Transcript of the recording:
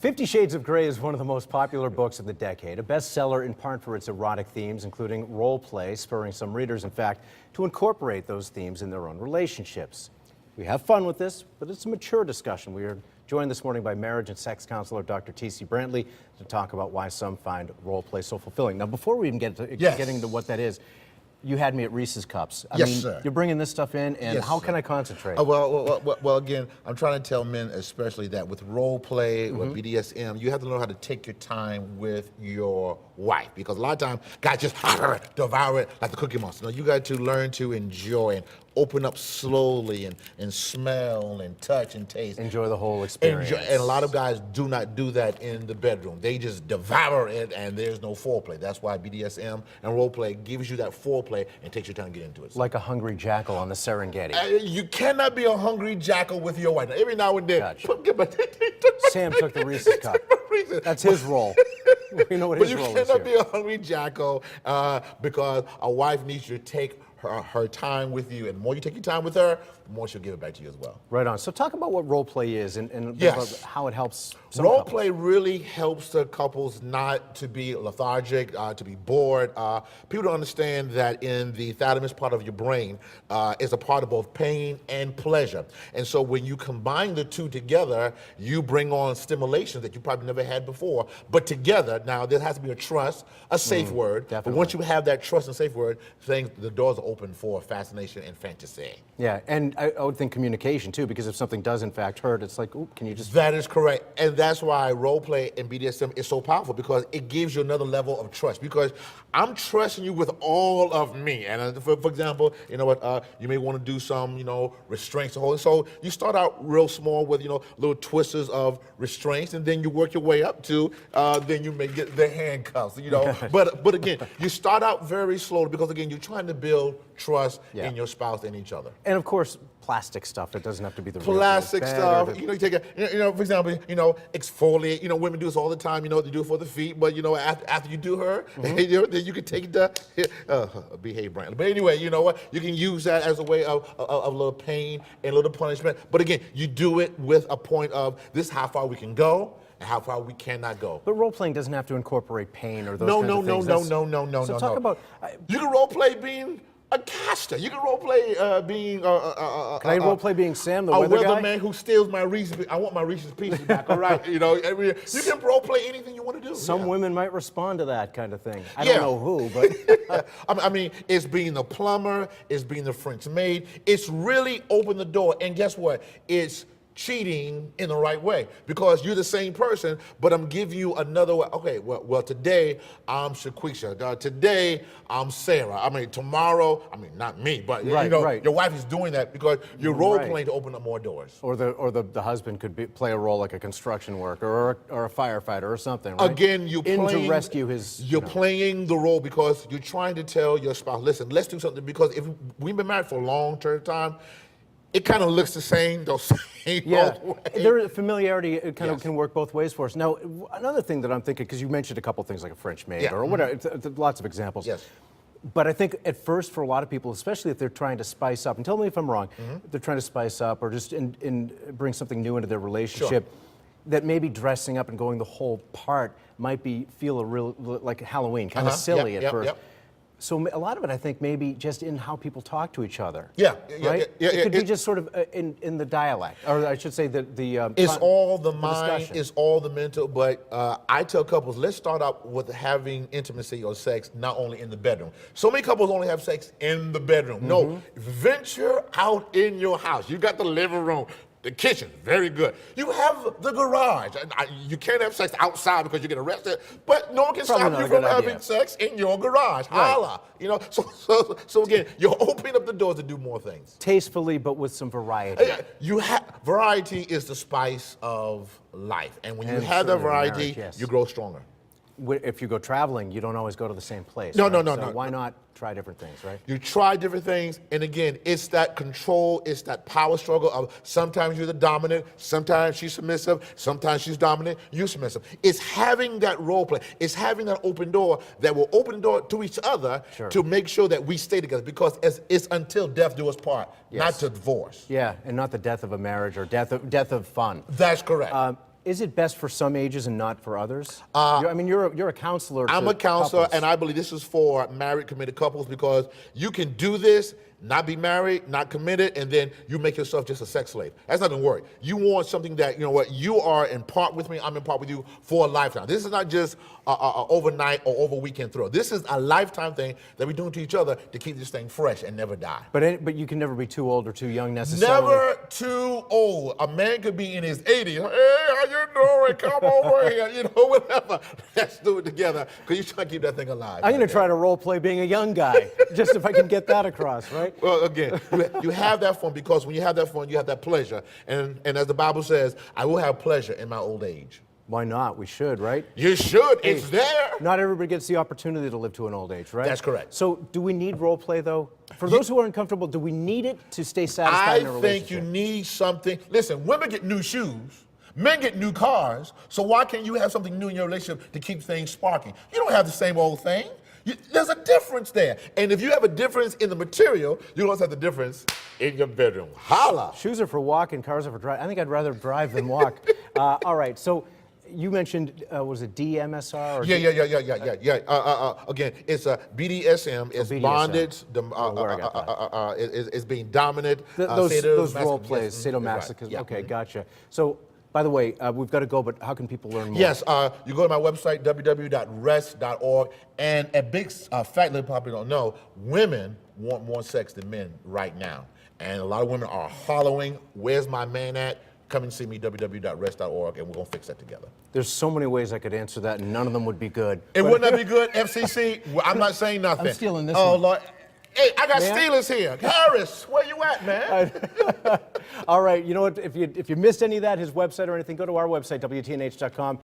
50 Shades of Grey is one of the most popular books of the decade, a bestseller in part for its erotic themes, including role play, spurring some readers, in fact, to incorporate those themes in their own relationships. We have fun with this, but it's a mature discussion. We are joined this morning by marriage and sex counselor Dr. Tc Brantley to talk about why some find role play so fulfilling. Now, before we even get to getting into what that is, you had me at Reese's Cups. I mean, sir. You're bringing this stuff in, and how can I concentrate? Well, again, I'm trying to tell men especially that with role play, with BDSM, you have to learn how to take your time with your wife, because a lot of times guys just devour it like the Cookie Monster. No, you got to learn to enjoy and open up slowly and smell and touch and taste. Enjoy the whole experience. And a lot of guys do not do that in the bedroom. They just devour it and there's no foreplay. That's why BDSM and role play gives you that foreplay and takes your time to get into it. Like a hungry jackal on the Serengeti. You cannot be a hungry jackal with your wife. Now, every now and then, Gotcha. Sam took the Reese's Cup. That's his role. We know what his role is. But you cannot be a hungry jackal because a wife needs you to take her time with you, and the more you take your time with her, the more she'll give it back to you as well. Right on. So talk about what role play is and Yes. about how it helps some Role couples. play really helps the couples not to be lethargic, to be bored. People don't understand that in the thalamus part of your brain is a part of both pain and pleasure. And so when you combine the two together, you bring on stimulation that you probably never had before. But together, now there has to be a trust, a safe word. Definitely. But once you have that trust and safe word, the doors are open for fascination and fantasy. Yeah, and I would think communication too, because if something does in fact hurt, it's like, ooh, can you just... That is correct. And that's why role play and BDSM is so powerful, because it gives you another level of trust. Because I'm trusting you with all of me. And for example, you know what, you may want to do some, restraints and hold. So you start out real small with, little twisters of restraints, and then you work your way up to, then you may get the handcuffs, But again, you start out very slowly, because again, you're trying to build trust in your spouse and each other. And of course, plastic stuff. It doesn't have to be the real plastic thing. stuff. You take for example, exfoliate. Women do this all the time. They do it for the feet. But after you do her, then you can take the behave, Brantley. But anyway, you know what? You can use that as a way of a little pain and a little punishment. But again, you do it with a point of this is how far we can go and how far we cannot go. But role playing doesn't have to incorporate pain or those kinds of things. No. So talk about... You can role play being a caster. You can role play being Can I role play being Sam, the a weather guy? weatherman who steals my Reese's. I want my Reese's Pieces back. All right, you can role play anything you want to do. Some women might respond to that kind of thing. I don't know who, but I mean, it's being the plumber, it's being the French maid. It's really opened the door, and guess what? It's cheating in the right way, because you're the same person, but I'm giving you another way. Okay, well today I'm Shaquisha. Today I'm Sarah. I mean, tomorrow, not me, but your wife is doing that because you're role playing to open up more doors. Or the husband could play a role like a construction worker or a firefighter or something. Right? Again, you're playing to rescue his. You're playing the role because you're trying to tell your spouse, listen, let's do something, because if we've been married for a long period of time, it kind of looks the same, though. There familiarity kind of can work both ways for us. Now, another thing that I'm thinking, because you mentioned a couple things like a French maid or whatever, lots of examples. Yes. But I think at first, for a lot of people, especially if they're trying to spice up, and tell me if I'm wrong, they're trying to spice up or just bring something new into their relationship, that maybe dressing up and going the whole part might feel like Halloween, kind of silly at first. So a lot of it, I think, maybe just in how people talk to each other. Right? It could be just sort of in the dialect, or I should say it's all the mind, it's all the mental. But I tell couples, let's start out with having intimacy or sex not only in the bedroom. So many couples only have sex in the bedroom. No, venture out in your house. You got the living room. The kitchen, very good. You have the garage. You can't have sex outside because you get arrested, but no one can stop you from having sex in your garage. Holla, So again, you're opening up the doors to do more things. Tastefully, but with some variety. Variety is the spice of life, and when you have that variety, you grow stronger. If you go traveling, you don't always go to the same place. No. Why not try different things, right? You try different things, and again, it's that control, it's that power struggle of sometimes you're the dominant, sometimes she's submissive, sometimes she's dominant, you're submissive. It's having that role play. It's having that open door that will open the door to each other to make sure that we stay together, because it's until death do us part, not to divorce. Yeah, and not the death of a marriage or death of fun. That's correct. Is it best for some ages and not for others? I mean, you're a counselor. I'm to a counselor, couples. and I believe this is for married, committed couples because you can do this, not be married, not committed, and then you make yourself just a sex slave. That's not gonna work. You want something that, you know what, you are in part with me, I'm in part with you for a lifetime. This is not just a overnight or over weekend throw. This is a lifetime thing that we're doing to each other to keep this thing fresh and never die. But you can never be too old or too young necessarily. Never too old. A man could be in his 80s. Hey, how you doing? Come over here. You know, whatever. Let's do it together because you're trying to keep that thing alive. I'm going to try to role play being a young guy, just if I can get that across, right? Well, again, you have that fun because when you have that fun, you have that pleasure. And as the Bible says, I will have pleasure in my old age. Why not? We should, right? You should. It's there. Not everybody gets the opportunity to live to an old age, right? That's correct. So do we need role play, though? For those who are uncomfortable, do we need it to stay satisfied in a I relationship? think you need something. Listen, women get new shoes. Men get new cars. So why can't you have something new in your relationship to keep things sparking? You don't have the same old thing. There's a difference there. And if you have a difference in the material, you also have the difference in your bedroom. Holla. Shoes are for walking, cars are for driving. I think I'd rather drive than walk. All right, so you mentioned, was it DMSR? Or Yeah. Again, it's a BDSM. It's BDSM. bondage. where I got It's being dominant. Those role plays, sadomasochism. Right, yeah. Okay, gotcha. So, by the way, we've got to go, but how can people learn more? Yes, you go to my website, www.rest.org, and a big fact that you probably don't know, women want more sex than men right now. And a lot of women are hollering, where's my man at? Come and see me, www.rest.org, and we're going to fix that together. There's so many ways I could answer that, and none of them would be good. It would not be good, FCC. Well, I'm not saying nothing. I'm stealing this Oh, one. Lord. Hey, I got Man? Steelers here. Harris, where you at, man? All right, you know what? If you missed any of that, his website or anything, go to our website, WTNH.com.